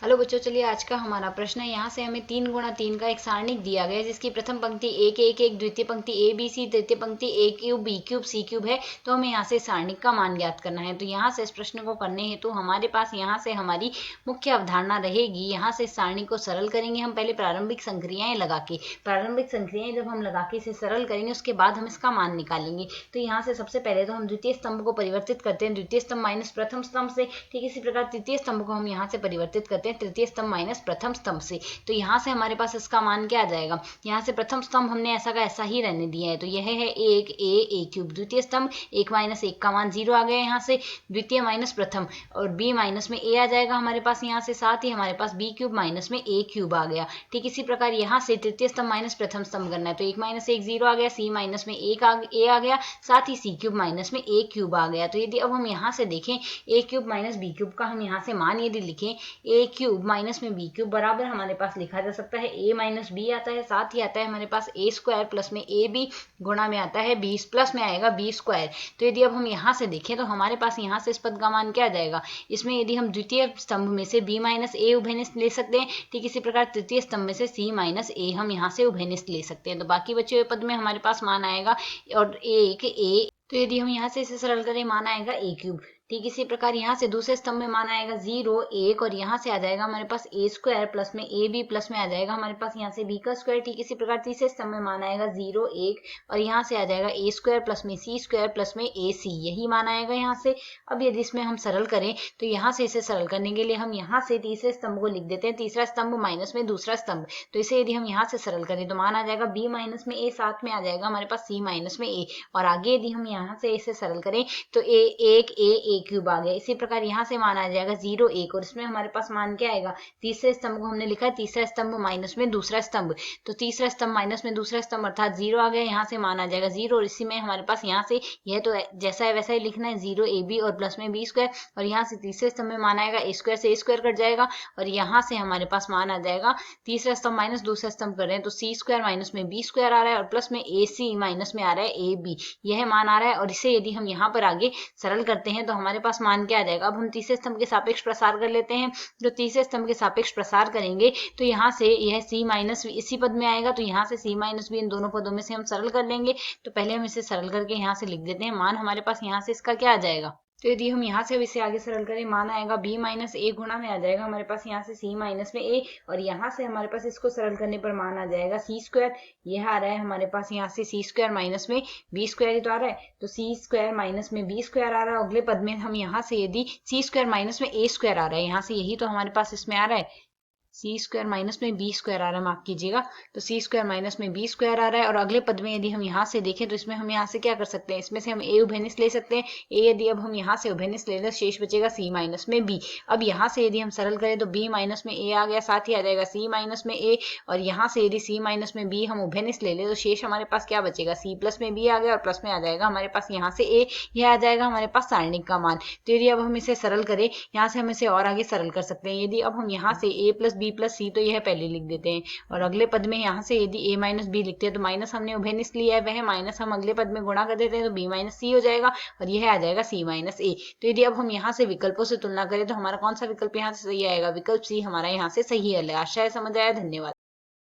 Hello बच्चों, चलिए आज का हमारा प्रश्न है। यहाँ से हमें 3 गुणा 3 का एक सारणिक दिया गया है जिसकी प्रथम पंक्ति 1 1 1, द्वितीय पंक्ति ए बी सी, तृतीय पंक्ति ए cube B cube C cube है। तो हमें यहाँ से सारणिक का मान ज्ञात करना है। तो यहाँ से इस प्रश्न को करने हेतु हमारे पास यहाँ से हमारी मुख्य अवधारणा रहेगी। यहाँ से सारणी को सरल करेंगे हम पहले प्रारंभिक संक्रियाएं लगा के। प्रारंभिक संक्रियाएं जब हम लगा के इसे सरल करेंगे उसके बाद हम इसका मान निकालेंगे। तो यहाँ से सबसे पहले तो हम द्वितीय स्तंभ को परिवर्तित करते हैं, द्वितीय स्तंभ माइनस प्रथम स्तंभ से। ठीक इसी प्रकार तृतीय स्तंभ को हम यहाँ से परिवर्तित करते हैं, तृतीय स्तंभ माइनस प्रथम स्तंभ से। तो यहाँ से हमारे पास इसका मान क्या आ जाएगा। यहाँ से प्रथम स्तंभ हमने ऐसा का ऐसा ही रहने दिया है, तो यह है 1 ए क्यूब। द्वितीय स्तंभ 1 माइनस 1 का मान 0 आ गया यहाँ से, द्वितीय माइनस प्रथम और b माइनस में a आ जाएगा हमारे पास यहाँ से, साथ ही हमारे पास b क्यूब माइनस में a क्यूब आ गया। ठीक इसी प्रकार यहाँ से तृतीय स्तंभ माइनस प्रथम स्तंभ करना है, तो 1 माइनस 1 0 आ गया, c माइनस में a आ गया, साथ ही c क्यूब माइनस में a क्यूब आ गया। तो यदि अब हम यहाँ से देखें a cube minus b cube का हम यहाँ से मान यदि लिखें, a क्यूब माइनस में b क्यूब बराबर हमारे पास लिखा जा सकता है a माइनस b आता है, साथ ही आता है हमारे पास a स्क्वायर प्लस में ए बी गुणा में आता है b प्लस में आएगा b स्क्वायर। तो यदि अब हम यहाँ से देखें तो हमारे पास यहाँ से इस पद का मान क्या आ जाएगा। इसमें यदि हम द्वितीय स्तंभ में से b माइनस ए उभयनिष्ठ ले सकते हैं, ठीक इसी प्रकार तृतीय स्तंभ में से c माइनस ए हम यहाँ से उभयनिष्ठ ले सकते हैं। तो बाकी बचे हुए पद में हमारे पास मान आएगा और एक a। तो यदि हम यहाँ से इसे सरल करें मान आएगा a क्यूब। ठीक इसी प्रकार यहाँ से दूसरे स्तंभ में मान आएगा 0 1 और यहाँ से आ जाएगा हमारे पास a स्क्वायर प्लस में ए बी प्लस में आ जाएगा हमारे पास यहाँ से b का स्क्वायर। ठीक इसी प्रकार तीसरे स्तंभ में मान आएगा 0 1 और यहाँ से आ जाएगा a स्क्वायर प्लस में c स्क्वायर प्लस में ए सी, यही मान आएगा यहाँ से। अब यदि इसमें हम सरल करें तो यहाँ से इसे सरल करने के लिए हम यहाँ से तीसरे स्तंभ को लिख देते हैं, तीसरा स्तंभ माइनस में दूसरा स्तंभ। तो इसे यदि हम यहाँ से सरल करें तो मान आ जाएगा b माइनस में a, साथ में आ जाएगा हमारे पास c माइनस में a, और आगे यदि हम यहाँ से इसे सरल करें तो a क्यूब आ गया। इसी प्रकार यहाँ से मान आ जाएगा 0 1 और इसमें हमारे पास मान क्या आएगा। तीसरे स्तंभ को हमने लिखा है तीसरा स्तंभ माइनस में दूसरा स्तंभ, तो तीसरा स्तंभ माइनस में दूसरा स्तंभ अर्थात 0 आ गया। यहाँ से मान आ जाएगा 0 और इसी में हमारे पास यहाँ से यह तो जैसा है वैसा ही लिखना है 0 ए बी और प्लस में b स्क्वायर, और यहाँ से तीसरे स्तंभ में मान आएगा a स्क्वायर से a स्क्वायर कट जाएगा और यहाँ से हमारे पास मान आ जाएगा तीसरा स्तंभ माइनस दूसरा स्तंभ कर रहे हैं तो c स्क्वायर माइनस में b स्क्वायर आ रहा है और प्लस में ए सी माइनस में आ रहा है ए बी, यह मान आ रहा है। और इसे यदि हम यहाँ पर आगे सरल करते हैं तो हमारे पास मान क्या आ जाएगा। अब हम तीसरे स्तंभ के सापेक्ष प्रसार कर लेते हैं, जो तीसरे स्तंभ के सापेक्ष प्रसार करेंगे तो यहाँ से यह c माइनस इसी पद में आएगा, तो यहाँ से c माइनस भी इन दोनों पदों में से हम सरल कर लेंगे। तो पहले हम इसे सरल करके यहाँ से लिख देते हैं, मान हमारे पास यहाँ से इसका क्या आ जाएगा। तो यदि हम यहाँ से इसे आगे सरल करें मान आएगा b माइनस ए गुणा में आ जाएगा हमारे पास यहाँ से c माइनस में a, और यहाँ से हमारे पास इसको सरल करने पर मान आ जाएगा c स्क्वायर। यह आ रहा है हमारे पास यहाँ से c स्क्वायर माइनस में b स्क्वायर ही तो आ रहा है, तो c स्क्वायर माइनस में b स्क्वायर आ रहा है। अगले पद में हम यहाँ से यदि c स्क्वायर माइनस में a स्क्वायर आ रहा है, यहाँ से यही तो हमारे पास इसमें आ रहा है c स्क्वायर माइनस में b स्क्वायर आ रहा है, माफ कीजिएगा, तो c स्क्वायर माइनस में b स्क्वायर आ रहा है। और अगले पद में यदि हम यहाँ से देखें तो इसमें हम यहाँ से क्या कर सकते हैं, इसमें से हम a उभयनिष्ठ ले सकते हैं। a यदि अब हम यहाँ से उभयनिष्ठ ले लें शेष बचेगा c माइनस में b। अब यहाँ से यदि हम सरल करें तो b माइनस में a आ गया, साथ ही आ जाएगा c माइनस में a, और यहाँ से यदि c माइनस में b हम उभयनिष्ठ ले लें तो शेष हमारे पास क्या बचेगा, c प्लस में b आ गया और प्लस में आ जाएगा हमारे पास यहाँ से a, यह आ जाएगा हमारे पास सारणिक का मान। तो यदि अब हम इसे सरल करें, यहाँ से हम इसे और आगे सरल कर सकते हैं। यदि अब हम यहाँ से a plus b plus c, तो यह पहले लिख देते हैं, और अगले पद में यहाँ से यदि a माइनस बी लिखते हैं तो माइनस हमने उभयनिष्ठ लिया है, वह माइनस हम अगले पद में गुणा कर देते हैं तो b माइनस सी हो जाएगा और यह आ जाएगा c माइनस ए। तो यदि अब हम यहाँ से विकल्पों से तुलना करें तो हमारा कौन सा विकल्प यहाँ से सही आएगा, विकल्प सी हमारा यहाँ से सही है। आशा है समझ आया, धन्यवाद।